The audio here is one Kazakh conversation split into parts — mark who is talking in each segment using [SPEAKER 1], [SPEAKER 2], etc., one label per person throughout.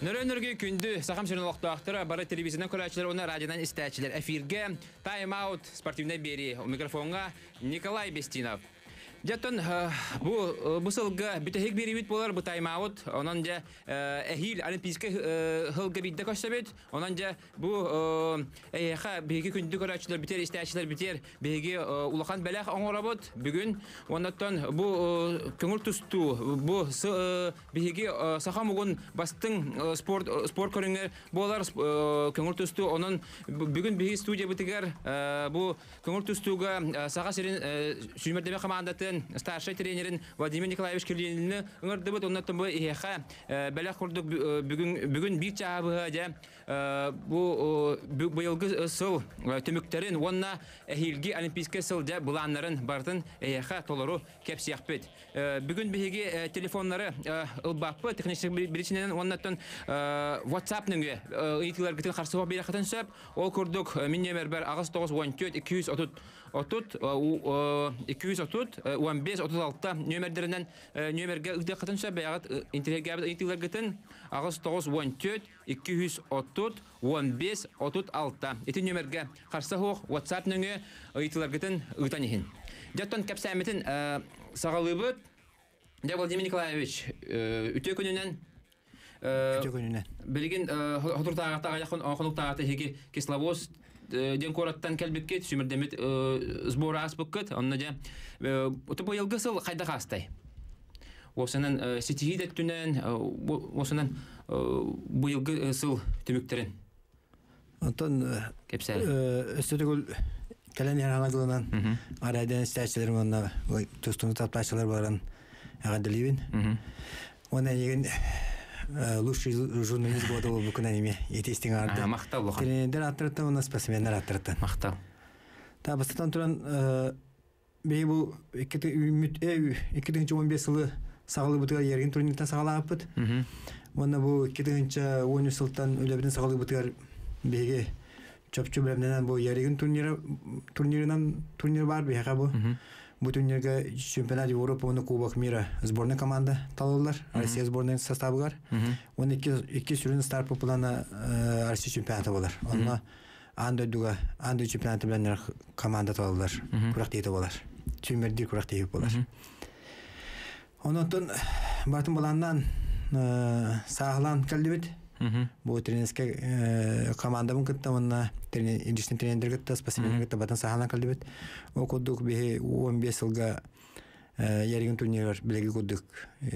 [SPEAKER 1] Нөрөнөргө күндү сахам сөрүн оқтуақтыра бары телевизиондан көрәчілер, оны радиодан істәчілер. Эфирге тайм-аут спортивный бери. Микрофонға Николай Бестинов. Жаттан bu sılga bütehik bir evit bolar bu timeout onanca ehil olimpiyske hılga bidde koşsabet onanca bu eha bege kündü köraçlar biter isteçler biter bege ulakan belak oңоработ бүгүн ondan bu көңүл тусту bu bege сахамугун бастың спорт көрүнгөр болар көңүл тусту онун бүгүн бege студия битигер bu көңүл тустуга сага серин сүймөрдеме командатын старший тренерин Владимир Николаевич Кирлинни ыңырдыбыт оннаттан бу иха белек курдук бүгүн бир чабы бу быйылгы сыл төмөктерин онна эхилги олимпийский сылда буланнарын бардын иха толору кепсияппет бүгүн биги телефоннары ылбаппы технический биричинен оннаттан WhatsApp ныңы ыйтылар гытын карсыга берахатын сөп ол курдук мен номер бар агыс 914 230 15-36 нөмірлерінен нөмірге үгде қытынша бәғат интернетке айтылар гетін ағыз 914-230-15-36 еті нөмірге қарсы хоқ WhatsApp нөңі айтылар гетін үгтан ехін. Жаттан кәпсәметін сағалыбыт Владимир Николаевич үте күнінен білген ғұтыртағақта аяқын қонуқтағақта хеге Кисловоз ден кораттан кәлбеккет, сүмірдемет сбора аспықкет, онына жа ұтып ойылғы сыл қайда қастай. Осынан сетихи дәттінен, осынан бұйылғы сыл түміктерін.
[SPEAKER 2] Онтан өстетігіл кәлен яңағылынан арайдан істәшілерім онына тұстыңы тапташылар баран ағадылейбін. Онына еген лучший журналист года был в Канаде. Етестин арды.
[SPEAKER 1] Мақтал болған.
[SPEAKER 2] Тренерлер аттырды, у нас спортсмендер аттырды.
[SPEAKER 1] Мақтал.
[SPEAKER 2] Та бастан туран бейбу 2015 жылы сағалы бұтыға ерген турниктен сағала апыт. Онна бұл 2010 жылдан өлебіден сағалы бұтығар бейге чөпчі білімденен бұл ерген турнир бар бейға бұл. Bu турнирге чемпионат Европы, оны Кубок мира сборная команда талалар, Россия сборная составы бар. Он iki sürün start populana Россия чемпионаты болар. Онна андай чемпионаты bilenler команда талалар, kuraqteydi болар. Tümmerdir kuraqteydi болар. Ondan batın bolandan sağlan kaldıbet. Bu trenerske komandamın kıtta onunla indişten trener kıtta spasimenin kıtta batın sahalan kaldıbet. O koduk bir 15 yılga yargın turnirer bilegi koduk.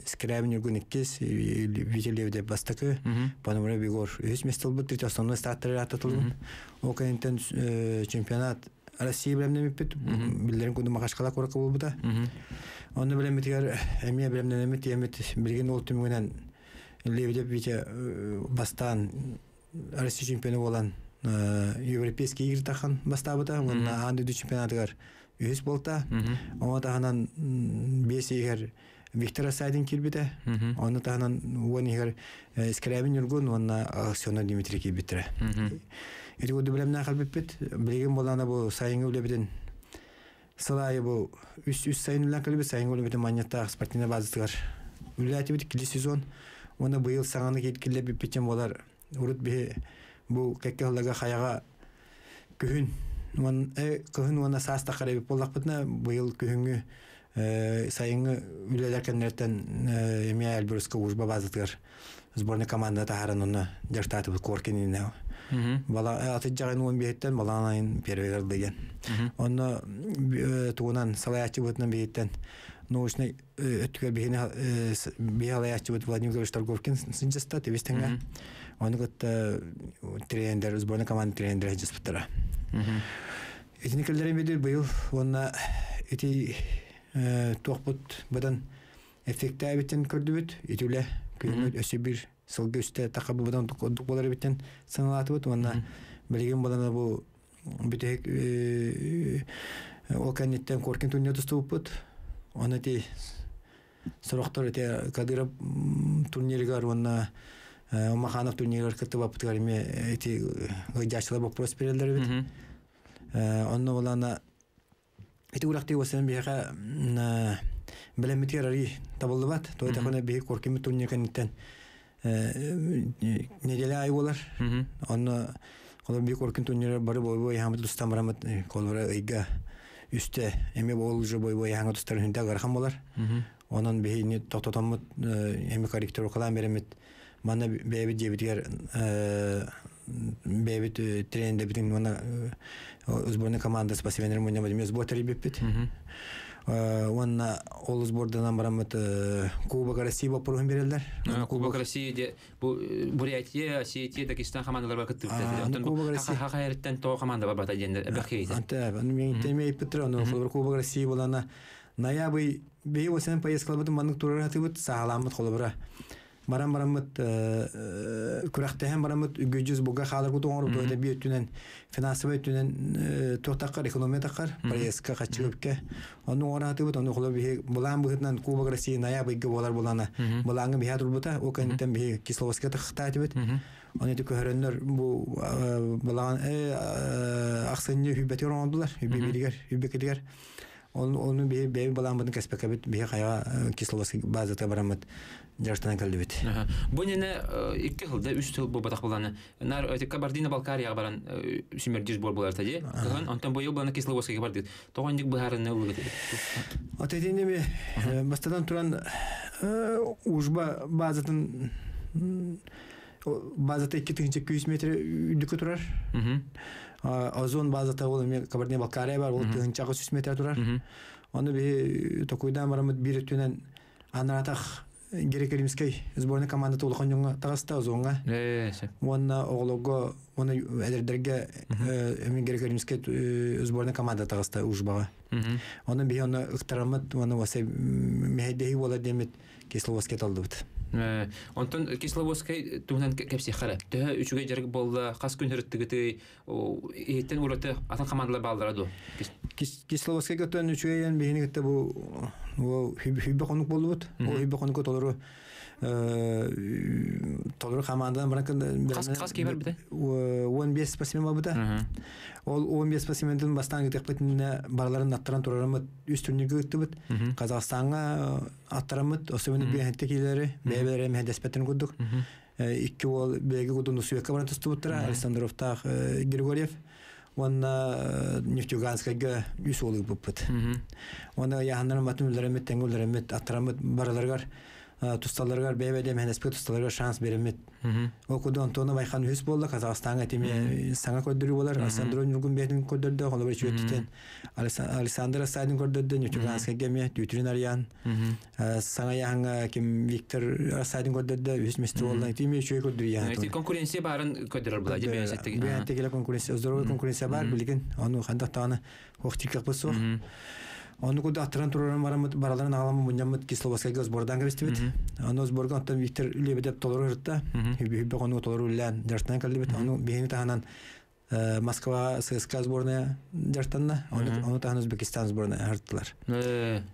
[SPEAKER 2] Skrabin yurgun ikkis Vitelevde bastakı. Panomura bigor 3 mestel bu tüte sonunda startları atatıldı. O kanitten çempionat Россия bilemden mipet billerin kodu makaşkala korakı oldu da. Onu bilen mitigar emiye bilemden emit yemet bilgin ol tümünden Levde bize bastan Rusya çempiyonu olan Европейский игры тахан бастабыта, онна анды чемпионатыгар өз болта. Ома таханан 5 игер Виктор Сайдин килбите. Оны таханан 10 игер Скрабин Юргун, онна Аксиона Дмитрий килбитре. Эти годы билемнен калбиппет, билген болана бу сайынгы билебитен. Сылайы бу үс сайын билен калбит, сайынгы билебитен маньята спортивный базасыгар. Үләти бит киле сезон. Оны быйыл саңаны кеткиле биппетен болар. Урут бе bu kekkeğlaga hayaga kühün ona sasta karabı polakpıtna bu yıl kühüngü sayıngı ülelerkenlerden emiye Elbrus'ka uzba bazıtlar sborna komanda taharan ona dertatı bu korkenine bala atıcağın 11'ten balanayın perveler degen onu tuğunan salayatçı butnan beyitten научный ötüge bir halayatçı but Vladimir Nikolaevich Торговкин сынчаста тевестенге onu katta trener sborna komanda treneri hacıspıtara etniklerin bedir bu yıl ona eti toqput badan effekte biten kördübüt etüle köyümüt öse bir sılgı üstte takabı badan toqduk bolar biten sanalatı bit ona bilgin balana bu bitek o kanitten korkin turniya tustuput ona ti soroktor te Kadyrov турниргар ona Маханов турниргар кытып аптыгарыме эти гыжачылар вопрос берелер бит. Онно болана эти уракты осен бияга белемитер ари табылды бат. Тойда кана бии корким турнирган иттен неделе ай болар. Оны колор бик оркин турнир бары бой хамд дустам рамат колора ыйга үсте эме бол же бой хаңа дустар хүнтә гархан болар. Онон бейни тототомут эме корректор кылам беремет. Мана бебит дебитер бебит тренде битин мана сборная команда спасибо мне мы сботери бипит. Онна ол сбордан барамат Кубок России бопурун берелдер.
[SPEAKER 1] Кубок России де Бурятия, Осетия, Дагестан командалар кыттырды.
[SPEAKER 2] Кубок России
[SPEAKER 1] хакайраттан то команда бар бата дендер бакейт.
[SPEAKER 2] Анта мен темей Петрону Кубок России болана ноябрь бейвосен поездка бутун маннык турар атыбыт сагаламыт холобра. Барамыт күрәхтәһәм барамыт үгөҗүз буга халыр кутуң орып да бир түнен финансовый түнен тохтаккар экономия таккар поездка качыгыпка аны ораты бут аны холоб булан бутнан Кубок России ноябрьгә болар булана булаңы бия турбута о кантен би Кисловодскка тахтат бит аны тик көрәннәр бу булан аксынны хүбәтер ондылар хүбәкедер оны бе булан бутын каспакабит би хая Кисловодск базада барамыт Жарстан калдыбыт.
[SPEAKER 1] Бу нене 2 жылда 3 жыл бу батак буланы. Нар Кабардино-Балкария баран Симердиш бор булар тади. Каган антан бу ел буланы Кисловодскка барды. Тогондик бахарны улгы.
[SPEAKER 2] Атединеме бастадан туран ужба базатын базата 200 метр үдүкө турар. Озон базата ол Кабардино-Балкария бар, ол 300 метр турар. Аны би токуйдан барамыт бир түнен анаратах Грекоримский сборная команда толхон jonga тагаста озонга. Онна оглого, оны элердерге эми Грекоримский сборная команда тагаста ужбага. Оны би оны ыктарамыт, оны васе мехедеhi бола демет Кисловодскка талдыбыт.
[SPEAKER 1] Онтон Кисловодскка тугунан кепси хара. Тө үчүгө жарык болду, кас күн хөрөттүгүтү, эттен ураты atan командалар балдырады.
[SPEAKER 2] Кисловодскка көтөн үчүгөн бехини кетти бу хүббе конук болдубут. О хүббе конук толору командадан баракын
[SPEAKER 1] кас кебер бите.
[SPEAKER 2] 15 спасибо бута. Ол 15 спасибодан бастан кетипетине барларын аттыран турарамыт үз турнирге өттүбүт. Казакстанга аттырамыт, особенно бехеттекилери, бебелери мехдеспеттен кудук. 2 ол беги кудуну суекка баран тустубуттара, Александровтах Григорьев. Онна Нефтьюганскага үс олуг буппут. Онна яханнар матымларамет, тенгуларамет, аттырамыт бараларгар тусталаргар бебеде мехдеспет тусталарга шанс беремет. Окуду Антона Байхан үс болду, Казакстанга теме саңа көддүрү болар, Александр Нургун бетин көддүрдү, холобыр чөттен. Александр Сайдын көддүрдү, Нефтьюганскага ме ветеринариян. Саңа яңа ким Виктор Сайдын көддүрдү, үс мистер болду, теме чөй көддүрү ян.
[SPEAKER 1] Конкуренция барын көддүрөр була, деп эсеттеги.
[SPEAKER 2] Бетегеле конкуренция, здоровый конкуренция бар, билген, аны кандактаны хохтикак болсо. Onu kudu attıran turlarım baraların ağlamı bunyanmıt Kисловодскка сбордан кебестибит. Аны сборга антон Виктор Лебедев толору жыртта. Хүббе кону толору үллән Жарстан калдыбит. Аны бехини таханан Москва ССК сборная Жарстанна. Аны тахан Өзбекистан сборная жырттылар.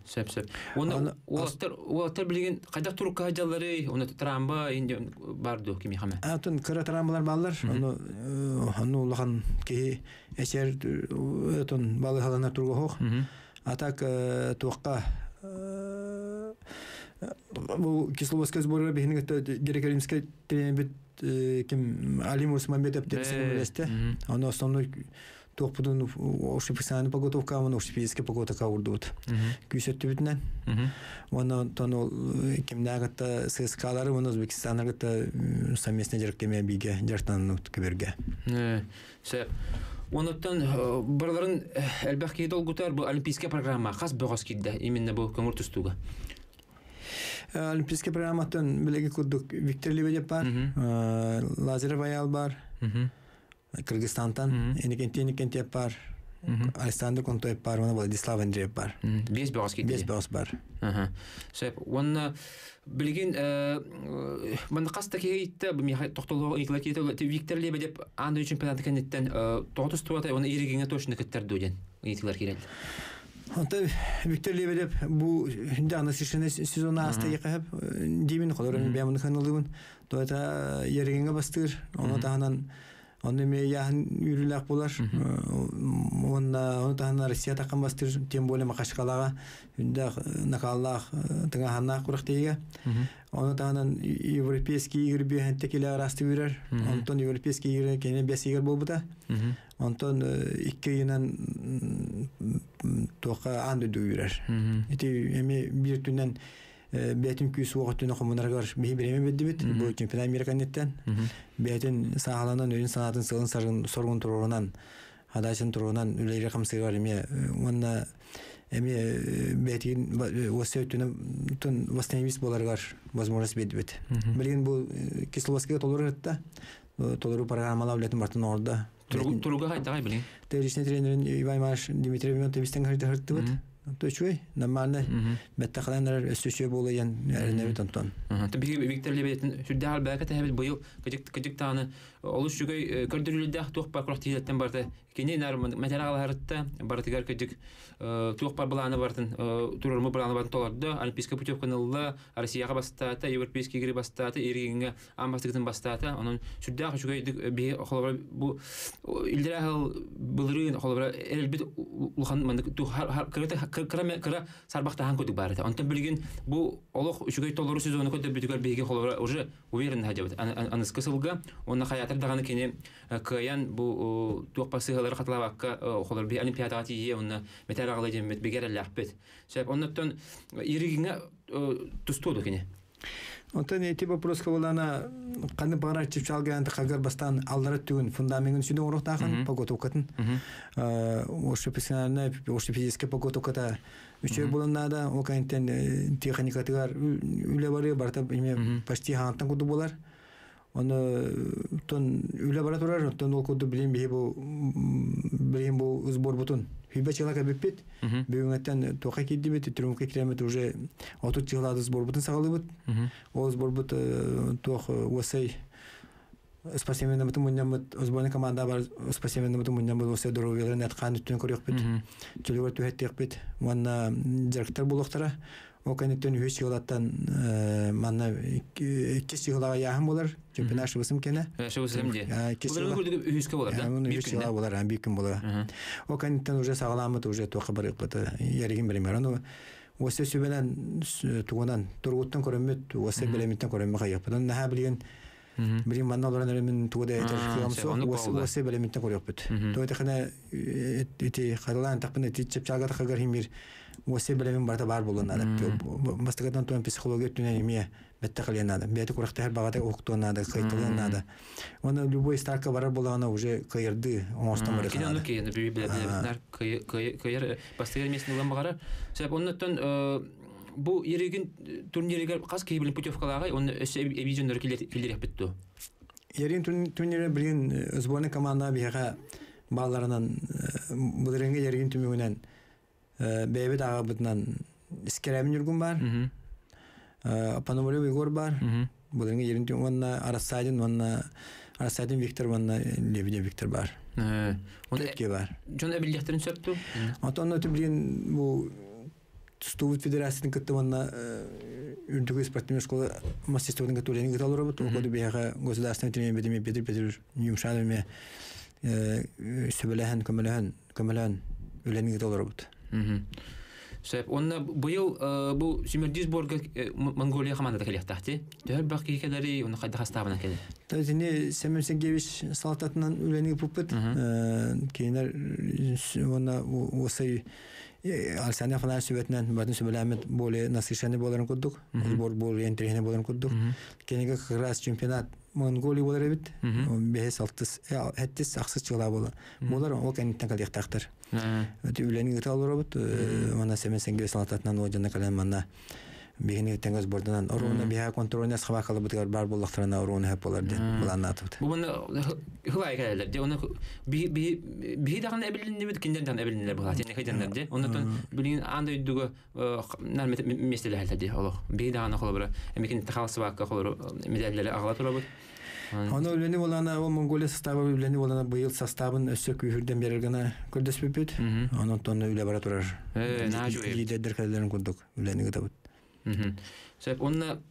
[SPEAKER 1] Сеп. Олаттар билген кайдак турук кажалары, оны трамба инде барды кими хаме.
[SPEAKER 2] Атын кыра трамбалар баллар. Аны улахан ки эсер атын балы халанар турга хох. Атак туакка бу Кисловодскка сборга бехини Грекоримский тренер ким Алим Усманбетов терсеңелесте. Аны основной туакпудун ошиписаны подготовка, аны ошипийский подготовка урдут. Күсөттү бүтүнөн. Аны тоно кимнагата ССКлары, аны Өзбекстанга совместно жарыктеме биге Жарстанны көбөргө. Онуттан барларын әлбәккейді олгутар бұл олимпийская программа қас бұғас келді, именно бұл көңір тұстуға? Олимпийская программатын білеге күрдік Виктор Лебедев бар, Лазарев Аял бар, Кыргызстантан Еникентиев бар, Александр Контоев бар, Владислав Андреев бар.
[SPEAKER 1] Бес бұғас келді?
[SPEAKER 2] Бес бұғас бар.
[SPEAKER 1] Оны билген мен каста кейтте ми токтолоо игла кейтте Виктор Лебедев анда чемпионат кенеттен тогуз туата оны иригиңе точно кеттерди деген эйтилер керек.
[SPEAKER 2] Ата Виктор Лебедев бу жана сезона астыгы кап димин колорун бемин каналыбын. То это иригиңе бастыр. Оны тагынан Оны ме яһын үрүләк булар. Оны тахна Россия такан бастыр тем более Макашкалага үндә накаллах тыңаһанна курыктыйга. Оны тахнан европейский игры бехәнтә килә расты үрәр. Антон европейский игры кене 5 игр булбыта. Антон 2 елдан тока анды үрәр. Ити эми бир түннән бәтин күс вакытына комунаргар береме бедибит бу чемпионат Американеттен бәтин сагаланан өйн санатын сылын соргун турунан хадашын турунан үлере камсыгар эме онна эме бәтин осетүнө тун восстановить боларгар возможность бедибит билген бу Кисловскийга толорытта толору программалар билетин бартын орда
[SPEAKER 1] туруга кайдагай билин
[SPEAKER 2] тежичный тренер Иван Маш Дмитрий Ментовистен хартыбыт точой нормально беттахландар өсөчө болоян эрнебит антон.
[SPEAKER 1] Виктор Лебедин сүддал баката хабит быйыл кыжык тааны олуш жүгөй көрдүрүлдө тук бар курактыйдаттан барды. Кене нар материалларытта бартыгар кыжык тук бар буланы бардын турурму буланы бардын толорду олимпийский путевканылла Россияга бастата европейский игры бастата эригинге амбастыгын бастата анын сүддак жүгөй би холобра бу илдирахыл булрын холобра элбит улхан мандык ту кыра сарбактахан көдүк бар. Антон билген бу олох жүгөй толору сезону көдү бүтүгөр биге холобра уже уверен хажабыт. Аныс кысылга онна хаятыр даганы кене каян бу тук пасы Катлавакка холор би олимпиадага тие онна металлагы демет бегереллахпет. Себеп оннотон иригиңе тустуду кене.
[SPEAKER 2] Онтон эти вопрос кабылана каны бара чипчалган кагар бастан алдыры түгүн фундаментин үстүнө уруктаган поготовкатын. Ош профессиональный ош физический поготовката үчө булунада о кантен техникатыгар үле бары барта почти хантан куду болар. Оны тон үле бара турар, тон ол куду билем бу сбор бутун. Фиба человека бипит, бюнгаттан тока кидди бит, трумка кремет уже отут чыгылады сбор бутун сагалыбыт. Ол сбор бут тох осай спасибо бутун муннамыт, сборный команда бар, спасибо бутун муннамыт осай дороговелер наткан үтүн көрөк бит. Чөлөгөр төһөттек бит. Мана директор булуктара о канеттен үһүс чыгылаттан манна 2 чыгылага яһын болар. Чемпионат шыбысым кене.
[SPEAKER 1] Шыбысым де. Булар көрдүк үһүскө болар да.
[SPEAKER 2] Бир чыгылага болар, бир күн болар. О канеттен уже сагаламыт уже тока бар ыпты. Яригин беремер. Аны осы сөбелен тугунан тургуттан көрөмөт, осы белемиттен көрөмө кайыппын. Наха билген Билим манналарны мен тугда айтырсам, осы белемиттен көрөппүт. Тойда хана эти халан тапны тичеп чагат хагар химир осы белемин барда бар болгон адам. Мастагатан тон психология түнеме беттекален надо. Бете курактар багата октон надо, кайтылын надо. Оны любой старка бар болгона уже кайырды, оңостон бар.
[SPEAKER 1] Киден оке, билебилер кайыр бастыгар месин улам багара. Себеп оннотон бу ереген турнирге кас кейбилин путевкалага оны эбижендер келдиреп битту.
[SPEAKER 2] Ереген турнирге билген сборный команда бияга балларынан булренге ереген түмүгүнөн бебе дагы бутунан искеремин жүргүн бар. Пономарев Егор бар. Булренге ереген түмүгүнөн Арасайдын Виктор ванна Лебедев Виктор бар. Онда бар.
[SPEAKER 1] Жон эбилдерин сөптү.
[SPEAKER 2] Антон билген бу Стувут федерацияның кыттыманна үрдүгү спортивная школа мастерствоның готовления гыталары бут. Оходу бияга государственный тренер бедеме Петр Юмшановме сөбеләһен көмеләһен үләнен гыталары бут.
[SPEAKER 1] Себеп онна быйыл бу Симердис Борга Монголия командада келектахти. Дәр бакы кедәри оны кайда хастабына келди.
[SPEAKER 2] Тазине Семен Сергеевич Салтатынан үләнен пуппет. Кейнер онна осы Алсания фанар сөбетнен батын сөбеләмет более насыщенный боларын куддук. Сбор более интересный боларын куддук. Кенеге как раз чемпионат Монголия болар бит. 5-6 хәттис аксыз чыгыла була. Болар о кенеттен калыктактыр. Үләнен гыталар бит. Мана Семен Сергеевич Салтатынан о жанна калан мана бигене теңгез бордан орона биха контрольная схвакалы бутгар бар буллактарына орона хеп болар ди. Буланна атып.
[SPEAKER 1] Бу мына хылай келелер. Ди оны би даган эбилинде бит киндерден эбилинде була. Тени хайдандар ди. Ондан билин андай дуга нармет местеле хәлтәди. Аллах. Би даган холобра. Эмекин тахалсы бакка холор медальләре агыла тора бит.
[SPEAKER 2] Аны үләне булана о Монголия составы үләне булана быел составын өсөк үһүрдән бергәне күрдәспепет. Анан тонны үлә бара турар.
[SPEAKER 1] Нажу.
[SPEAKER 2] Лидер кәлләрен күрдүк. Үләне гытабыт.
[SPEAKER 1] Себеп онна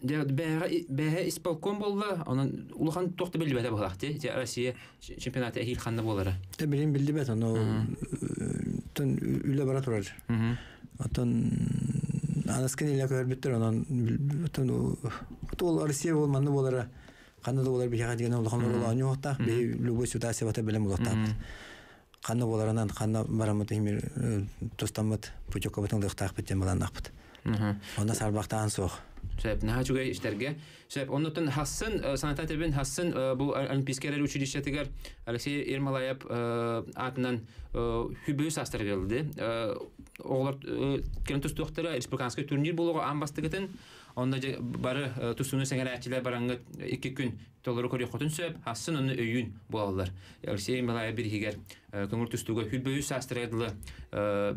[SPEAKER 1] бәһә исполком болла, онан улахан тоқты белді бәді болақты. Россия чемпионаты әхил қанды болары.
[SPEAKER 2] Білем білді бәді, оны үлі бара тұрар. Отын анаскен елі көрбеттір, онан ол Россия болманды болары, қанды болар бейхаға деген олахан болуға оқтақ, бей любой ситуация бата білем олақтақ. Қанды боларынан, қанды барамыды емер тұстамыд, путекка бұтын лықтақ біттен балан ақпыд. Онда сарбақтаған соқ.
[SPEAKER 1] Сөп, наға жүгай іштерге. Сөп, оннытын хассын, санатат әбін хассын, бұл олимпийскерлер училищетігер Алексей Ермолаев атынан хүбі састыр келді. Оғылар келін тұс доқтары республиканский турнир болуға анбастығытын, онда бары тұсыны сәңер әтчілер бараңғы 2 күн толыры көрі қотын сөп, хассын оны өйін болалар. Алексей Ермолаев бір егер көңір тұстуға хүбі састыр әділі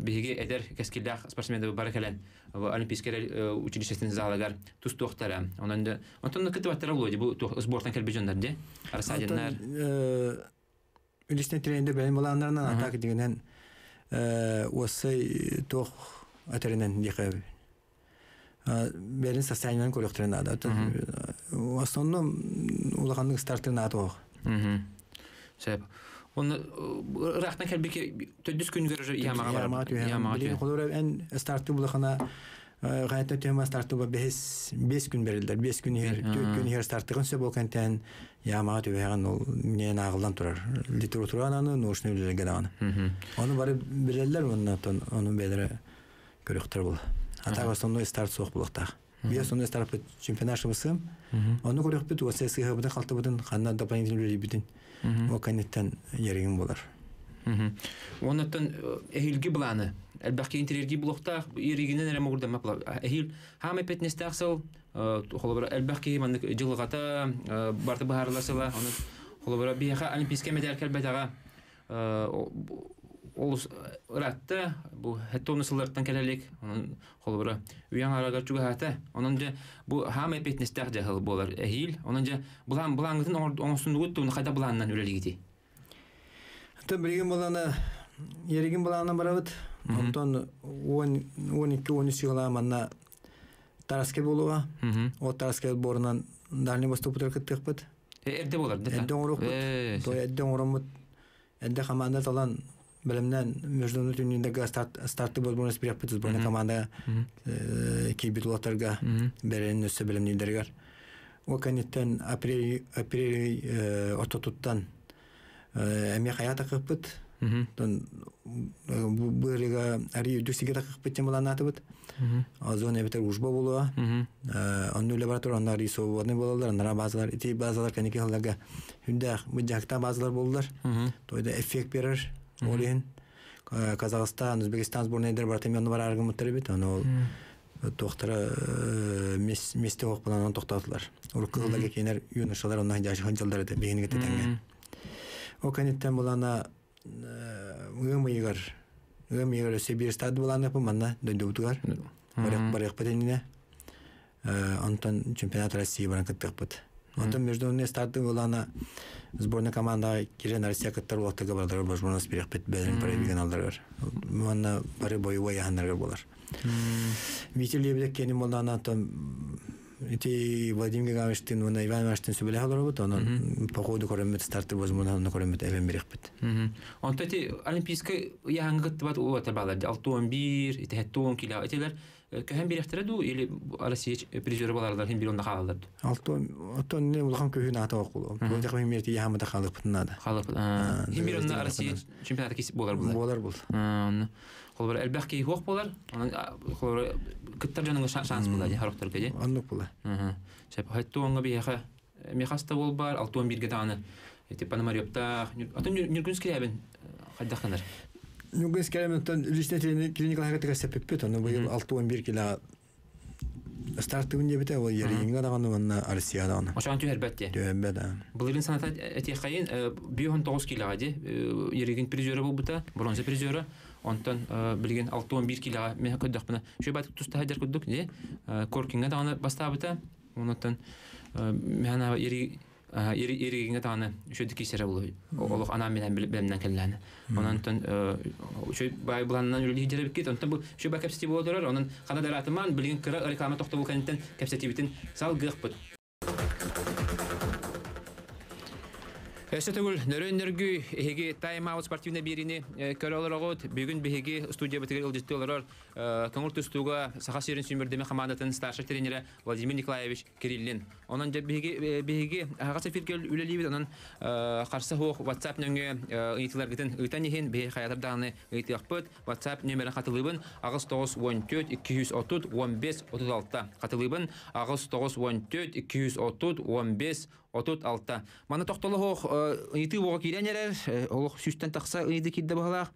[SPEAKER 1] бігі әдер кәскелдақ спортсменді бары кәлін олимпийскерлер училищесінің залығар тұс доқтары. Онтан күтті баттары олайды, бұл сборттан кәлбі жондар, де? Арасадинлар.
[SPEAKER 2] Үлістен тренінде бәлім боланларынан атақ дегенен осы тоқ әтерінен деқі бәрін состояниянан көріқтірін ады. В основном улағандың стартырын аты оқ.
[SPEAKER 1] Сөп. Оны рақтан кәлбеке төдіс күн көрі ямаға
[SPEAKER 2] бар. Қолыр ән старты бұлақана ғайатты тема старты бұл 5 күн берілдер. 5 күн ер, 4 күн ер стартығын сөп ол кәнтен ямаға төбеғен ол менен ағылдан тұрар. Литература ананы, научный үлілерге дағаны. Оны бары білелер, оны бәдірі көріқтір бұл. Атақ основной старт соқ бұлықтақ. Bir основной старт бұл чемпионат шыбысым. Оны көріқ біт, осы әсігі бұдың қалты бұдың, қанна дополнительный үлі бітін. Ол кәнеттен ереген болар.
[SPEAKER 1] Онықтан әйілгі бұланы, әлбәқке интерерге бұлықтақ, ерегінен әрі мұғырдама бұлақ. Әйіл хам әпетнесті ақсыл, әлбәқке жылығата, барты бұхарыласыла, қолыбыра бейіға олимпийске медаль кәлбәтаға ол ұратты, бұл әтті оны сылдырттан кәлелік, қолыбыра үйен арағар жүгі әті, оның же бұл хам әпетнесті ақ жағыл болар әйіл, оның же бұлаңғытын оңысын ұғытты, оны қайда бұлаңынан өлелігіде.
[SPEAKER 2] Бірген боланы, ереген боланы барабыд, онтан 12-13 жылға манна тараскел болуға, ол тараскел борынан дальний выступытыр күттік бұд.
[SPEAKER 1] Әрді болар, деді?
[SPEAKER 2] Әрді оңырық бұд. Әрді оңырым бұд. Әрді команда талан білімнен международный турнирдегі старты болбуыныз бірек бұд. Сборный команда кейбет олаттарға бәрінің өсі білімнелдергер. Ол кәнеттен апрель ортотуттан әме қаята қықпыд. Бұлыға әрі үдіксіге қықпыттен болан аты бұд. Азуын әбетер ұжба болуға. Онны өлі баратыр, онна әрі соғуадны болалар. Оннара базалар, еті базалар кәнеке қылдарға хүндәқ мұджақта базалар болалар. Тойда эффект берір. Олейін Казахстан, Өзбекистан сборнайдар баратым онны бар арғы мұттары бет. Оны ол тоқтары месте оқ болан оны тоқтатылар. Ұрық қылдарға кейінер юнышалар онна ханжалдар еді бейінгі тетенге. О кәнеттен болана ғымыйғар Сибир стады боланы бұл манна дөндігітігар. Барық бәденіне. Онтан чемпионат России баран күттік бұд. Онтан международный стады болана сборная команда керен Россия күттір уақытыға бардар бар журналист берек бәд бәден парабеген алдарғар. Манна бары бойы яғандарғар болар. Витер лебедек кенім болана Владимир Гамештин, Иван Маштин сөбеле қалар бұд, оның по ходу көрімет старты возможно көрімет әвен берек бұд.
[SPEAKER 1] Онта олимпийский яғанғы күтті бат ұлатар бағларды, 6-11, 10 кило, әтелер көһен беректері ду, или Россия призері балардар, хен бір онда қалаларды?
[SPEAKER 2] 6-10 не ұлған көйін аты оқылы. Бұл жақы мерті яғамыда қалық бұтынады.
[SPEAKER 1] Қалық бұд. Хен бір онда Россия чемпионаты кесіп болар бұлар?
[SPEAKER 2] Болар бұл.
[SPEAKER 1] Қолбыр әлбәқке хоқ болар, қолбыр күттір жаныңғы шанс болады, харықтыр көде?
[SPEAKER 2] Анық болар.
[SPEAKER 1] Шәп, хайтты оңға бейеқі мехаста бол бар, 6-11-ге тағаны, Пономарёптақ, атын Нюргунский әбін қайдаққандар?
[SPEAKER 2] Нюргунский әбін, личный клиникаларға тіға сәпіп бет, оны бұл 6-11 келі старты күнде біті, ол ерейінгі адағаны, онына Россия адағаны.
[SPEAKER 1] Ошаған түйер бәтте?
[SPEAKER 2] Түйер бәт,
[SPEAKER 1] Бұлырын саната әтек қайын, 19 келіға де, ерейін призері бол бұта, бронзы призері, онтан білген 6-11 келіға мен көддіқ бұна. Шөй бәтік тұста әдер көддік, коркинға дағаны баста бұта, онтан мен иригинге таны шөдү кисере болу. Олох анам менен билемнен келләне. Онан шö бай буланнан үле җереп кит. Онтан бу шö ба капсити болдырар. Онан канадаратыман билген кыра реклама токто булганнан капситибитин сал гыхпыт. Эсетегул нөрөннөргү эге тайм-аут спортивный берини көрөлөрөгөт бүгүн беге студия битигел илдеттелер көңүл түстүгө саха серин сүмөрдеме командатын старший тренери Владимир Николаевич Кириллин. Онан беге агасы фиркел үлелибит онан карсы хок WhatsApp нөңгө ыйтыларгытын ыйтанихин бе хаятырданы ыйтыппыт WhatsApp номерин катылыбын агыс 914 230 15 36 катылыбын агыс 914 230 15 36. Мана токтолох ыйты бого киренерер, олох сүстен такса ыйды кидде багалак.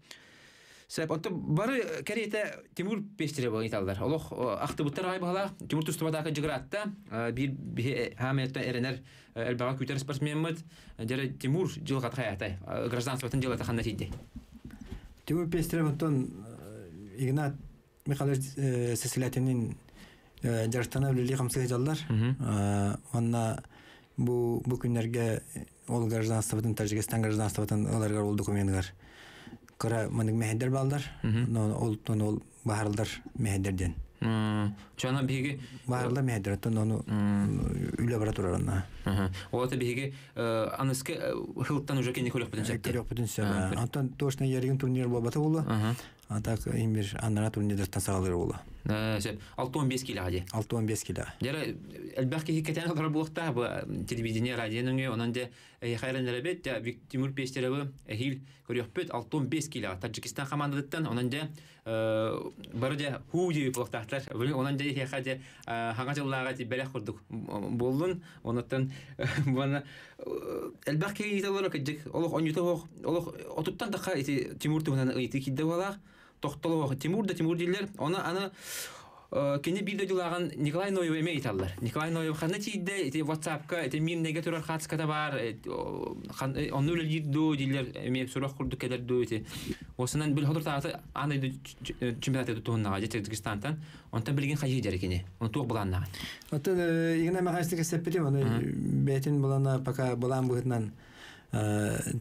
[SPEAKER 1] Сеп онто бары керете Тимур Пестере бо италдар. Олох актыбыттар ай багалак. Тимур Тустубадагы жигратта бир хаметте эренер элбага күтер спортсменмит. Жere Тимур жылга таятай. Гражданствотун жылата ханна тиде.
[SPEAKER 2] Тимур Пестере онтон Игнат Михайлович Сесилятинин жарыштана үлели камсы жаллар. Онна bu günlerge ol gражданствотун Таджикистан гражданствотун аларга ol документтер. Кара мендик мехендер балдар. Ол бахарлар мехендерден.
[SPEAKER 1] Чана биги
[SPEAKER 2] бахарлар мехендер тону үле бара турарына.
[SPEAKER 1] Ол та биги аныске хылттан уже кене колок потенциал.
[SPEAKER 2] Колок потенциал. Антон точно ярыгын турнир болбата болду. Атак имир анара турнирден сагалыр болду.
[SPEAKER 1] 6-15 кило хади.
[SPEAKER 2] 6-15 кило.
[SPEAKER 1] Жара элбахки хикетен алар булакта бу телевидение радионың онанда хайранлар бет Тимур Пестереви хил көрөппөт 6-15 кило Таджикистан командадыттан онанда барда худи булактатлар. Онанда хикете ханга жылларга тибелек курдук болдун. Онаттан бана элбахки италар кеджик олох онюто олох отуттан да Тимур туман ыйты кидде балак. Тоқтолуға Тимур дилер, аны кені білді жылаған Николай Ноев еме италар. Николай Ноев қаны тейді, WhatsApp-ка, мирнеге тұрар қатысқада бар, оны өлі ерді дилер, еме сұрақ құрды кәдерді. Осынан біл ғодыр тағаты аңдайды чемпионат еді тұғыннаға, Таджикистантан, онтан білген қажи дер екені, оны туық бұланнаға.
[SPEAKER 2] Оттан, егін әмі сәппетем, оны бәтін бұлана, пока бұлан бұғытынан,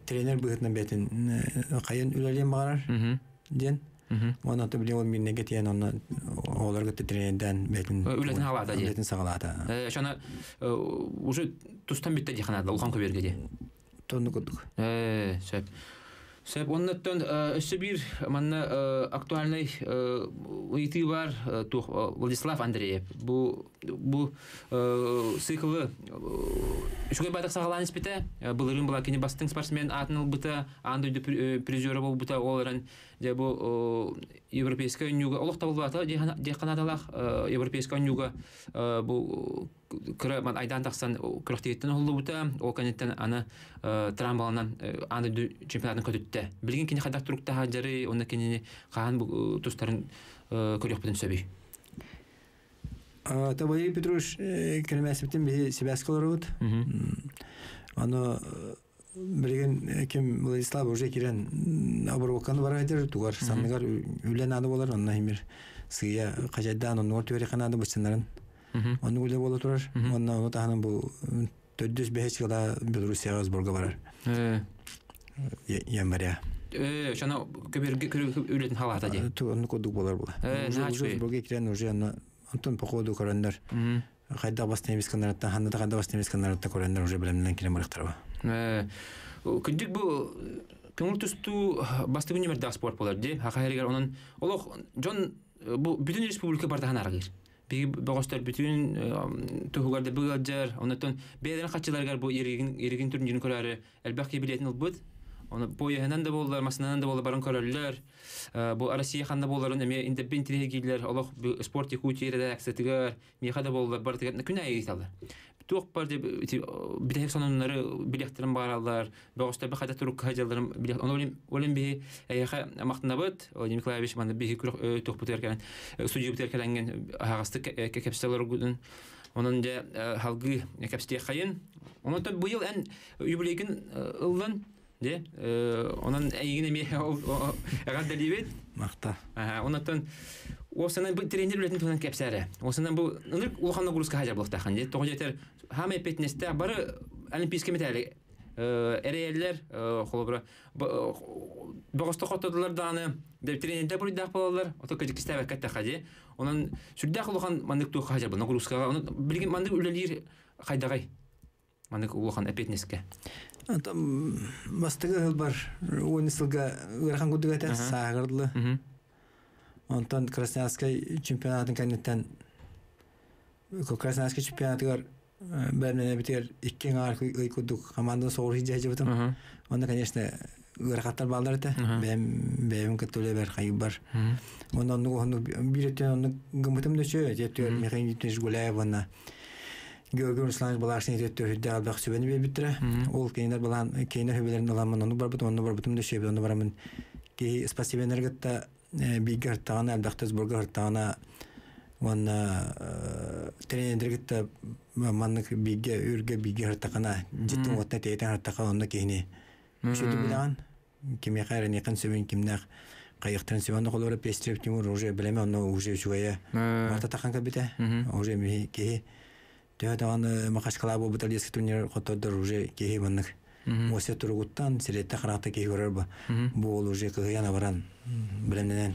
[SPEAKER 2] тренер бұғытынан бәтін қайын үлелен бағарар, ден. Оны то билем мен негетен оны оларга тренерден бетин
[SPEAKER 1] үлетин халата же.
[SPEAKER 2] Үлетин сагалата.
[SPEAKER 1] Шана уже тустан битте диханада улхан көбергеде.
[SPEAKER 2] Тону кудук.
[SPEAKER 1] Сеп оннаттан өсөбир манна актуальный уйти бар Владислав Андреев. Бу циклы шугай байтак сагаланыс бите. Булырын була кене бастың спортсмен атыныл бута, андойды призеры бол бута оларан же бу европейская нюга олох табылбата же Канадалах европейская нюга бу кырман айдан таксан кырыктеттен олду бута, ол канеттен аны трамбаланан аны чемпионатын көтүттө. Билген кене кадак турукта хажары, онда кене каан бу тустарын көрөк бүтүн сөбүй.
[SPEAKER 2] Табай Петруш келмесиптен би Себаскаларут. Аны билген ким Владислав уже кирен абырваканы бар айдыр тугар санныгар үлен аны болар, онна эмир сыя кажайдан оны ортөре канады бычыннарын. Оны үле боло турар. Онна оны таханын бу 405 жылда Белоруссияга сборга барар. Января.
[SPEAKER 1] Шана көберге үлетин халата же.
[SPEAKER 2] Оны кодук болар була. Уже сборга кирен уже Антон походу корандар. Кайда бастаймыз канараттан, ханнада кайда бастаймыз канараттан корандар уже билемден кирен барыктарба.
[SPEAKER 1] Күндүк бу көңүл түстүү бастыгы нөмөрдө спорт болор ди. Хакайрыгар онун олох жон бу бүтүн республика бардаган аргыр. Биги богостор бүтүн тугугарда быгалжар, онотон беден качыларгар бу эригин турнирин көрөрү элбакки билетин албыт. Оны пояһынан да болдылар, масынанан да болдылар, барын көрөллөр. Бу Россия ханда болдылар, эме индепендент гейлер, олох спорт икутире аксатыгар, мехада болдылар, бар тегет күнә айталар. Тук бар деп битек сонуннары билеттерин баралар, богостор бе хада турук хаҗаларым билет. Олим би яха мактанабыт, Владимир Николаевич манда би тук бутерген, студия бутерген агасты кепселер гудун. Onun da halgı kapasite kayın. Onun da bu yıl en юбилейгин ылдан de onun eğine mi herhalde diyebilir.
[SPEAKER 2] Makta.
[SPEAKER 1] Ondan o sana bu trener üretim falan kapsarı. O sana bu ınık ulhanla gurus kahaca bulakta kan de. Toğu yeter hame petneste barı олимпийский металли эрелер холобра богосто хотодулар даны тренерде бурдак болалар ото кадикистабе катта хади онан сүрдак улухан мандык ту хажа бу нагрузкага оны билген мандык үлелир кайдагай мандык улухан апетнеске
[SPEAKER 2] Там мастыгы бар ойнысылга ырхан кудугата сагырлы. Онтан Красноярский чемпионатын канеттен Красноярский чемпионатыгар бәрмене битер 2 ай кудук команданың соғыр хиджа бутым. Онда, конечно, ырхаттар балдар это. Бәйім көттөле бәр қайып бар. Онда биреттен гымытым дөші, жептер Михаил Викторович Гуляев онда Георгий Русланович Балашын ететтер хүдді албақ сөбені бейбіттірі. Ол кейінер хөбелерін оламын, оны бар бұтым, оны бар бұтым дөші, оны барамын. Кей спасибенер гітті бейгі ғырттағына, әлбақты сборға ғырттағына, оны тренерлер гітті маннық бейгі, үрге бейгі ғырттақына, жеттің отына тейтен ғырттақа, оны кейіне үшеті білаған. Кеме қайрын еқін сөбен кемнақ қайықтырын сөбен, оны қолуыры пестреп Тимур уже білеме, оны уже үшуғая марта таққан кәбіті, уже кейі. Тәһәтәгән мақашкала бу буталийский турнир хотодыр уже кеһи баннык. Осе тургуттан сиретте характа кеһи көрөр бу. Бу ол уже кыяна баран биленнен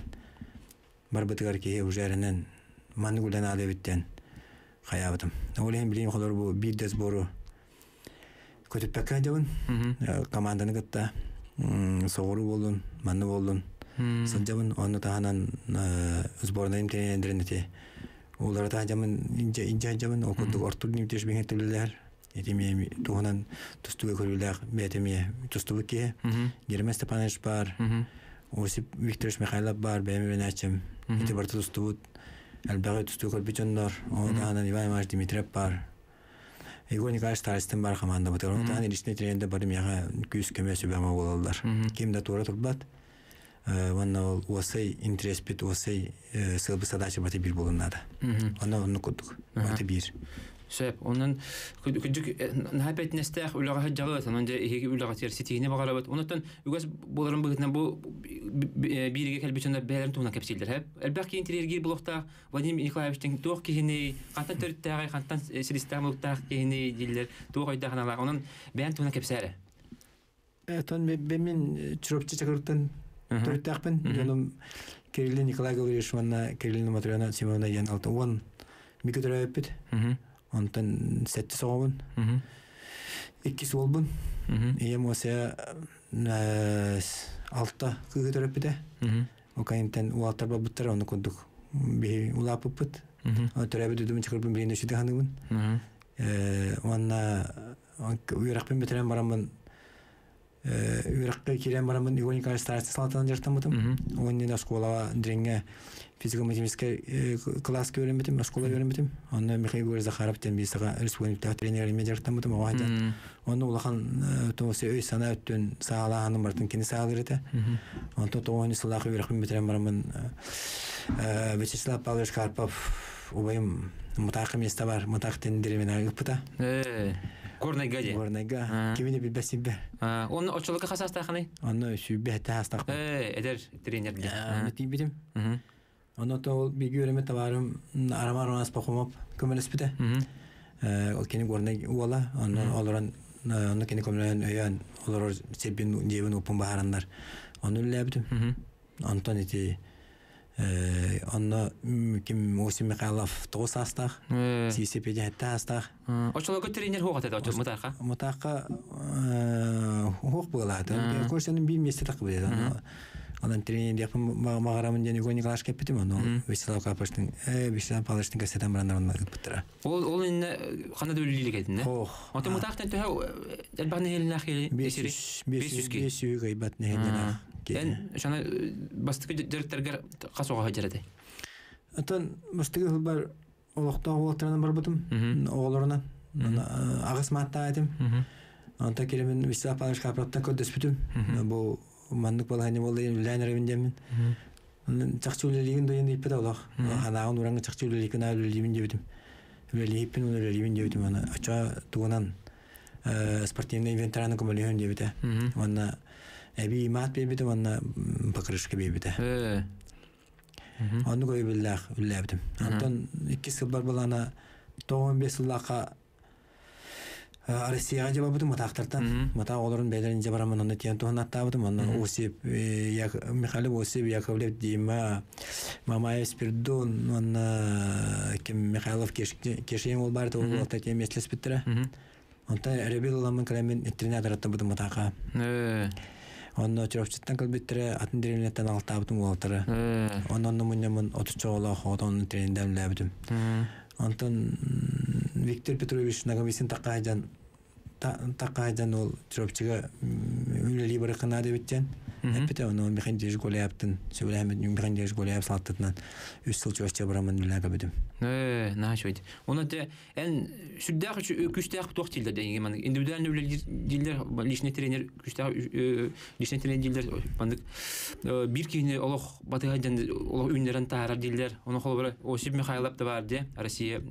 [SPEAKER 2] бар бутыгар кеһи уже аренен мангулдан алып биттен хаябытым. Олен билем холор бу бир сбору көтөппәккә дәвен. Команданы гытта соғыру болдун, манны болдун. Сылжабын оны таһанан сборнайым тренердеринде Олар та жамын инжа жамын окудук ортурдун үтеш беген төлөлөр. Этеме тугунан тустуга көрүлөр, бетеме тустуга ке. Герман Степанович бар. Осип Викторович Михайлов бар, бемен ачым. Эти бар тустугут. Албагы тустуга көрбүчөндөр. Одан Иван Иванович Дмитриев бар. Игорь Николаевич Старостин бар команда бар. Одан личный тренер бар, мага күз көмөсү бама болалар. Кимде тура турбат. Ванна осей интерес бит осей сылбы задача баты бир болунады. Оны кудук. Баты бир.
[SPEAKER 1] Сөп, онун күдүк напет нестах улага хаҗалат, онда иге улага терситине багарабат. Онтан үгәс буларын бигетне бу бириге калбичонда бәләрен туна капсилдер һәп. Әлбәки интерьергә блокта Владимир Николаевичтин тох киһини, кантан төрттәгә, кантан системалыкта киһини дилләр, тох айдаганалар. Онун бән туна капсәре.
[SPEAKER 2] Тон бемен чропчы чакыртын төрттәкпен. Җаным Кирилл Николай Гаврилович ванна Кирилл Матряна Симона ян алтын. Он микротрап бит. Онтан сетти соғабын. 2 солбын. Ем ося алтта күйгі төріп біде. Окайынтан уалтар бабыттар, оны күндік бей улап бұппыт. Төрәбі дүдімін чықырбын бірейін өшіде қанығын. Онна үйрақпен бетерен барамын. Үйраққа керен барамын. Игорь Николаевич Старостин салатынан жартан бұтым. Оннен школаға діренге физико-математический класс көрем битим, школа көрем битим. Онда Михаил Григорьевич Захаровтен бисага республика тренермен жартан бутым. Оған оны улахан тосы өй сана өттөн саалаһанын бартын кини саалырыта. Онда тоғын сылақы үйрақпен бетерен барамын. Вячеслав Павлович Карпов убайым мутақы места бар. Мутақтен диремен агыппыта.
[SPEAKER 1] Горнайга де.
[SPEAKER 2] Горнайга. Кеміне білбәсін бе.
[SPEAKER 1] Оны очылыққа қасаста қаны?
[SPEAKER 2] Оны сүйбе әтті хастақ.
[SPEAKER 1] Әдер тренерді.
[SPEAKER 2] Оны тей бітім. Оны тоғыл бегі өреме табарым арама-арамас пақымап көмелес біті. Ол кені горнай уала. Оны кені көмелен өйен олар себен жебін ұпын бағарандар. Оны үлі әбітім. Антон еті Онно ким Осим Михайлов тоғыз астақ, Сисепеде әтті астақ.
[SPEAKER 1] Очылығы тренер хоғат әді очыл мұтаққа?
[SPEAKER 2] Мұтаққа хоқ бұғылады. Көрсенің бір месте тақы бұдеді. Одан тренер депім мағарамын ден Игорь Николаевич кәппетім. Оны Вячеслав Павловичтің кәсетен бұрандарында ұтпыттыра.
[SPEAKER 1] Ол енді қанады өлілік әдін, не?
[SPEAKER 2] Хоқ.
[SPEAKER 1] Оты мұтақтан түхі әлбағын әйелін ақелі?
[SPEAKER 2] 500 ғайбатын әйелін ақ.
[SPEAKER 1] Дән шана бастықы директоргар қасуға хаджарады?
[SPEAKER 2] Атан бастықы бар олықта олықтарынан бар бұтым, оғыларынан. Ағыс мағытта айтым. Анта керемен Вячеслав Павлович Капраттан көддес бүтім. Бұл мандық балағаны болды үләйін әріміндемін. Чақчы өлелігін дойын дейіппеді олақ. Анағын ұраңы чақчы өлелігін өлелігін дейтім. Өлелігіппен өлелігін дейтім. Ача туғынан спортивный инвентараны көмөлігін дейбіті. Әбі имат бейбітім, онна пақырышқы бейбіті. Оны көй білдәқ үлі әбітім. Антон 2 сыл бар болана 95 сыллаққа Россияга жабабытым матактартан мата олорун бедерин жабарамын аны тиен тухнаттабытым аны Осип Михаил Осип Яковлев Дима Мамаев Спирдон аны ким Михайлов кешен ол барды ол тем меслес биттера онта ребилламын калемен тренер аттабытым матака онно чөпчөттөн кылбиттере атын деренеттен алтабытым болтары оннон муннамын 30 чогола хотон тренерден лабытым Антон Виктор Петрович Наговисин тақайдан ол чөпчіге үлелі бір қына деп өттен. Әппеті оны меқан дежі голы аптын, сөбілі әмет меқан дежі голы ап салттытынан өз сыл чөпчіге бұрамын үләгі бөдім.
[SPEAKER 1] Наға шөйді. Оны да ән сүрдәғі күштәғі бұтоқ дейлер. Индивидуальный үлелі дейлер, личный тренер дейлер, бір кейіне олық батығайдан олық үйіндерін тағарар дейлер. Оны қолы бірі Осип Михайлов да бар де, Россия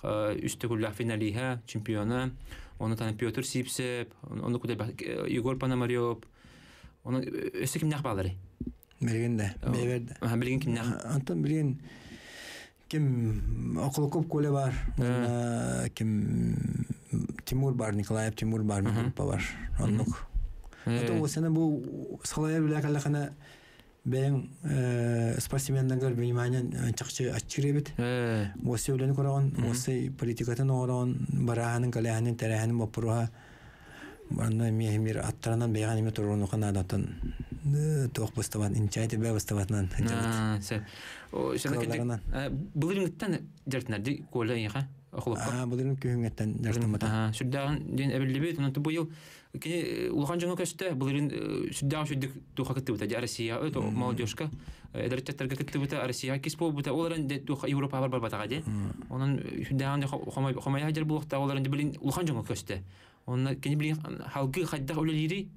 [SPEAKER 1] үсті күлләқ финалиға, чемпионы. Оны таны Петр Сипсеп, оны кудай Егор Пономарев. Оны өсі кімнәқ бағлары?
[SPEAKER 2] Берген де, бейверді.
[SPEAKER 1] Берген кімнәқ?
[SPEAKER 2] Антон берген кім оқылы көп көлі бар. Кім Тимур бар, Николаев Тимур бар, группа бар. Онлық. Антон осыны бұл сқалайы біләкәліқіні бәйін спортсмендіңгір вниманиен чақчы атчыры бет. Осы өлені көріған, осы политикатын оғыраған, барағының, калияның, тәрәхінің бапыруға Бұрында меймір аттарынан бейған еме тұрғын оқын адаттан тоқ бұстават, инчайты бәй бұставатынан.
[SPEAKER 1] Бұлырыңыттан дәртінәрді көлі еға?
[SPEAKER 2] Бұлырың күйіңеттен дәртімата.
[SPEAKER 1] Сүрдағын ден әбілі бет, онанты бұл ел ұлған жаңа көсті бұлырың сүрдағын сүрдік тұға күтті бұта, Россия, молодежка, әдәріттәттарға күтті бұта, Россия кес бол бұта, оларын Европа бар батаға де. Onun südağında xomaya hacer bulaqta olaran bilin ulxan jonga köste. Onu keni bilin halkı xadda öleleri.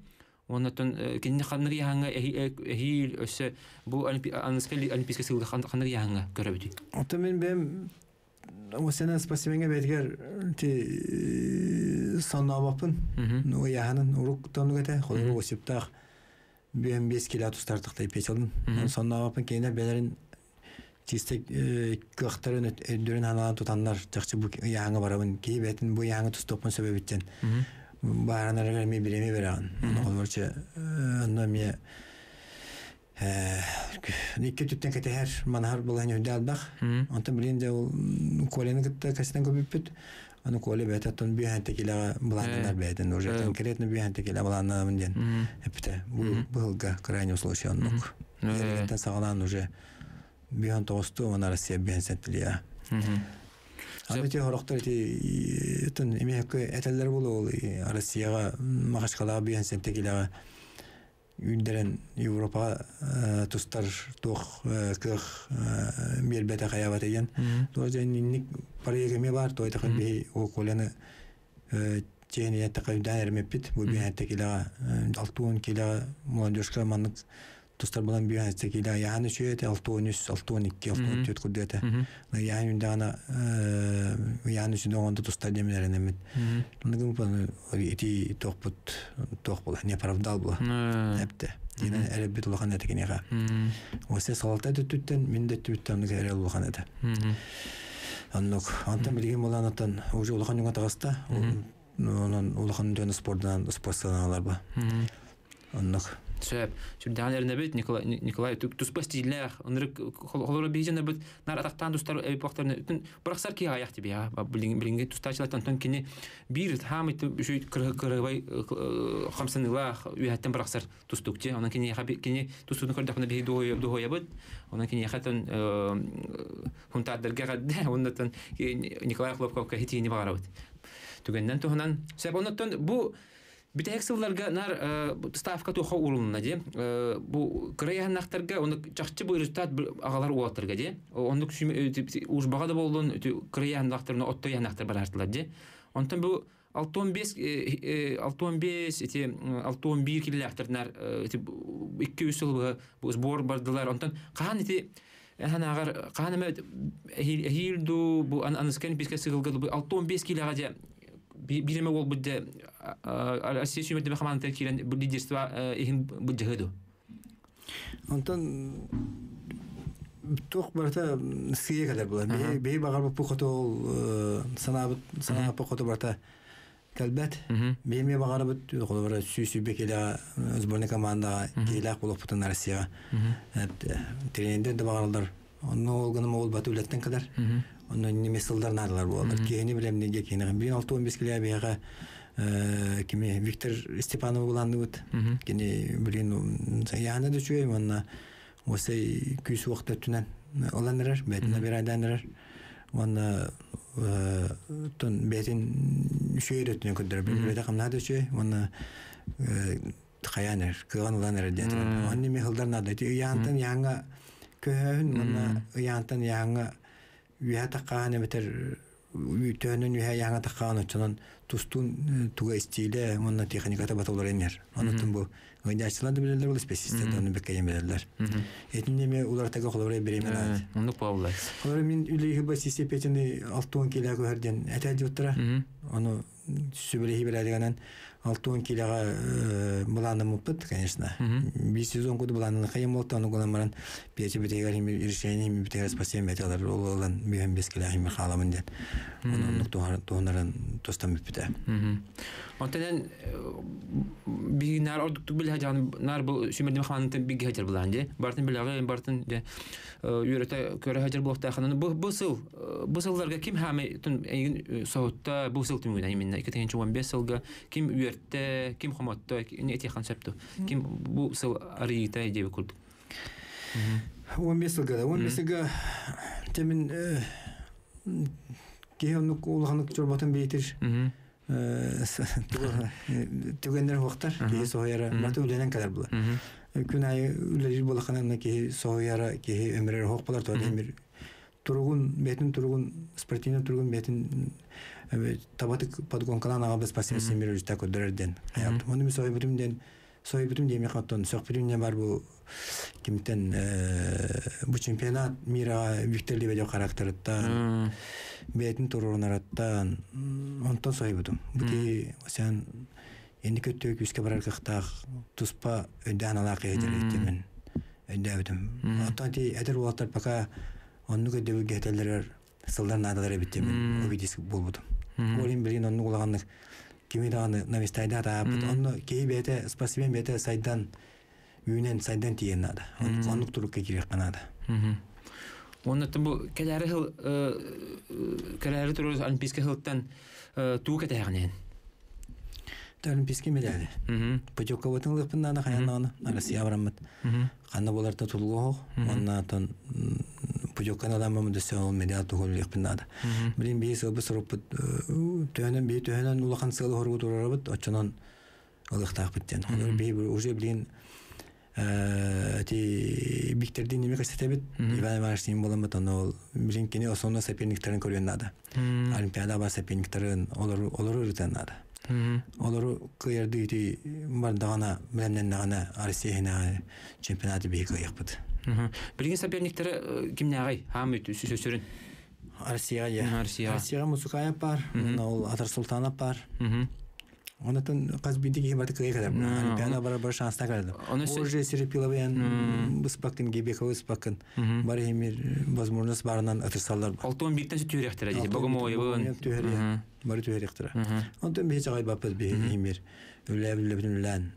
[SPEAKER 1] Ondan keni xanır yahanga ehi öse bu anskali olimpiska sıldı xanır yahanga görebitti.
[SPEAKER 2] Otamen ben o sene spasimenga betger ti sanna bapın. O yahanın uruk tonugate xolu osiptaq ben 5 kilo tutardık da peçalın. Sanna bapın kene belerin Çistek kıhtırın öldürün hanalan tutanlar çakçı bu yağını barabın ki betin bu yağını tustopun sebebi için baharanlara vermeyi bilemi veren. Olurça anlamaya iki tütten kete her manhar bulan ödü albaq. Anta bilince o koleni kıtta kaçtan köpüpüt. Onu kole betatın bir hantekiyle bulanlar beyden. Orada konkretno bir hantekiyle bulanlar mınden. Hepte bu hılga krayni solusyonluk. Yerden sağlanan уже Бихан тоосту она Россия бихан сентилия. Албетте хорохтор ти тун эмек этелер болу Россияга магашкалага бихан сентилия үндерен Европа тустар тох кых мелбете каябат еген. Тоже ник парегеме бар той такын би о колены чейне такайдан эрмепит бу бихан текилага 6 кило молодежка маннык Тустар балан бүйән стекилә яны шөйте 6-12 6-4 күдәтә. Яны дана яны шуның онда тустар демеләрен эмет. Ныгым паны ити тох була, не правдал була. Әпте. Дина әрәп бит улган әтәгән яга. Осе салта төттән миндә төттән гәрә улган әтә. Аннук антам билген булган аттан уже улган юга тагыста. Онан улган дән спортдан спортсаналар ба. Аннук
[SPEAKER 1] Söp, sürdağlarına bit Nikolay tuspastiller, onları kolları bejene bit nar ataktan dostlar ev baktarını bıraksar ki ayak tibi ya. Bilinge tustaçlardan ton kini bir hamit şu kırıvay 50 yıllar üyetten bıraksar tustukçe. Onun kini kini tustunu kırdakını bir doğuya bit. Onun kini yakatan huntardır gağda ondan Nikolay Klopkovka hitini var bit. Tugenden tohunan. Söp ondan bu Bitək sıllarga nar stavka toxa uruluna de. Bu kırayahannaqtarga onu çaqçı bu rezultat ağalar uatırga de. Onu uzbağa da boldun kırayahannaqtarına ottoyahannaqtar barartılar de. Ondan bu 6-15 iti 6-11 kilolaqtarnar iti 200 yıl bu zbor bardılar. Ondan qahan iti hanagar qahanama ehildu bu anaskan piska sığılga bu 6-15 kiloga de Билеме ол буде Россия сүймәдә команда кирен бу лидерство ихин бу җыгыды.
[SPEAKER 2] Антон тох барта сие кадәр була. Бей багар бу кото санабы кото барта Калбет. Бейме багара бут холора сүйсүбе келе сборная команда келак болуп бутун Россияга. Тренер де багалар. Онно олганы мол батулеттен кадар. Онно неме сылдар надылар болдыр. Кени билем неге кени 16-15 келе бияга кими Виктор Степанов буланды бут. Кени билин яна да чуй монна осай күс вакытта түнен оланырар, бетине берайданырар. Онна тон бетин шөйрөтүнө көддөр билбейт камнады чуй. Онна хаянер, кыганланыр дет. Онны мехилдар нады. Янтан яңа көһөн монна янтан яңа үһәтә каны бетер үтөнүн үһә яңа таканы чонон тустун туга стиле монна техниката баталар энер. Анытын бу гыйдачыларды билерлер ул специалисттер аны беккәйем билерлер. Этинеме улар тага холоры беремеләр.
[SPEAKER 1] Онны паулай.
[SPEAKER 2] Холор мин үлеге басисе петени 6 килога көрден әтә жуттыра. Аны сүбелеһи беләдегәннән 6 килога буланы мупт, конечно. Bir сезон годы буланы кайым болты, аны гыламаран пече битегәр решение битегәр спасем металлар olan 15 килога ми халамын ден. Аны тоннарын тостам бите.
[SPEAKER 1] Онтан бигнар ордук бил хаҗан нар бу шүмердем ханын биг хаҗар буланды. Бартын билагы бартын юрәтә көрә хаҗар булакта ханын бу сылларга ким һәме тун соутта бу сыл тумыйда именно 2015 елга ким юрәтә ким хоматта не эти концепту ким бу сыл арита дип күрдүк.
[SPEAKER 2] 15 елга темин кеһөнүк улганык чорбатын бейтер. Түгендер вақтар, кеһи соһыяра, баты үләнен кадәр була. Күн айы үләҗир булаханна кеһи соһыяра, кеһи өмрәр хок булар тәдемир. Тургун бетин тургун спортивный тургун бетин табатык подгонкалан ага без пассивный мир үстә көдөрдән. Аят. Моны ми соһыбытым деме хаттан сөхбирүне бар бу кимтен бу чемпионат мира Виктор Лебедев характерта бетин турунараттан онтон соһыбытым. Бу ки сен энди көттө күскә барар кыхтак туспа өдән алакы эдерәйтмен. Өдәбитим. Атанти әдер ватар пока онны көдөбү гетелер сылдар надалар биттемен. Обидис болбудум. Олим билин онны улаганны кими даганы навестайда да онны кейбете спасибен бете сайдан үйнен сайдан тиен нада. Онны турукка кирек канада.
[SPEAKER 1] Оннан бу келәре туры олимпийский хылттан туу кетәгәнен.
[SPEAKER 2] Олимпийский медаль. Путевка ватың лыпыннаны хаянаны Россия барамыт. Канны боларда тулгоо, оннан путевка наламы дөсө медаль тугул лыпыннады. Билин бейс обыс ропут төнөн улахан сылы хоргу турарабыт, очонон ылыктак биттен. Бей уже билин Виктордин неме кастебит Иван Иванович боламыт, аны билин кени основной соперниктерин көргөн нада. Олимпиада бар соперниктерин олору үртен нада. Олору кыйырды ити бардагана менен нагана Россияна чемпионаты бейк ыйыкпыт.
[SPEAKER 1] Билген соперниктери кимнагай хамыт сөсөрүн?
[SPEAKER 2] Россияга Мусукаев бар, ол Атар Султанов бар. Онотон казбидиги барды кыйыкдар. Олимпиада бар шанста калды. Уже Серпиловен быспакын Гебеков быспакын. Бар эмир возможность барынан атырсалдар.
[SPEAKER 1] 6-11-тен сүтүрөктөр диде. Богомоевын
[SPEAKER 2] бар түһәрәктер. Онтон бе жагай бапыз бе эмир. Үләбиләбилән.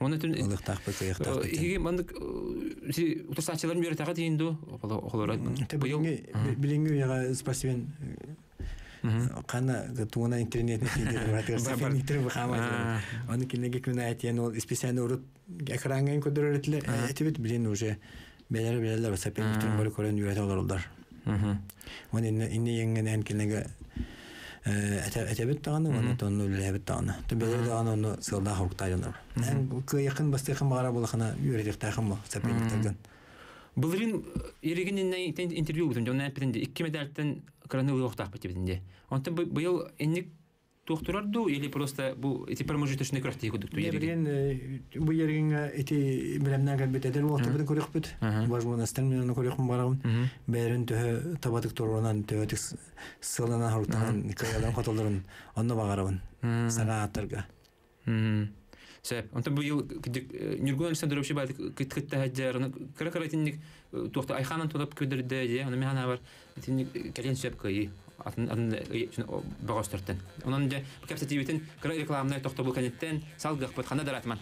[SPEAKER 1] Онотон
[SPEAKER 2] ылыктак бекәяктак.
[SPEAKER 1] Иге мандык утасачыларын йөрәтәгә тиенду. Олора.
[SPEAKER 2] Билингү яга спасибен Кана туна интернетне кидер батыр соперниктер бахама. Аны кинеге күнә әйтән ул специально урут экранга көдөрөтле әтибит билен уже беләр соперниктер бар көрән юрәтә алалар. Аны инне яңган кинеге әтәбит таганы, аны тонны ләбит таганы. Төбәләр дә аны сылда хуртайдылар. Якын бастыкын бара булахына юрәтә тагын соперниктердән.
[SPEAKER 1] Булрин ирегеннән интервью бутым, җаннан битенде 2 медальтен кранылы вакыт битенде. Онтан быел энник тохтурарду или просто бу эти промежуточные крахты кудук ту
[SPEAKER 2] ереген. Бу ерегенге эти билемнәгә битәдер вакыт бит көрәк бит. Возможностьтан менә көрәк барам. Бәрен тө табатык торунан төтик сылана хуртан каялар хаталарын анны багарабын. Сага атырга.
[SPEAKER 1] Сөп. Онта бу ел Нургун Александрович бат кытта хаҗарны кыракыратинник тохта айханан тулап көдөрдө ди. Аны механа бар. Тинник келен сөп кый. Атын багастыртын. Онан да капсативитен рекламный тохта бу канеттен салгак бат хана даратман.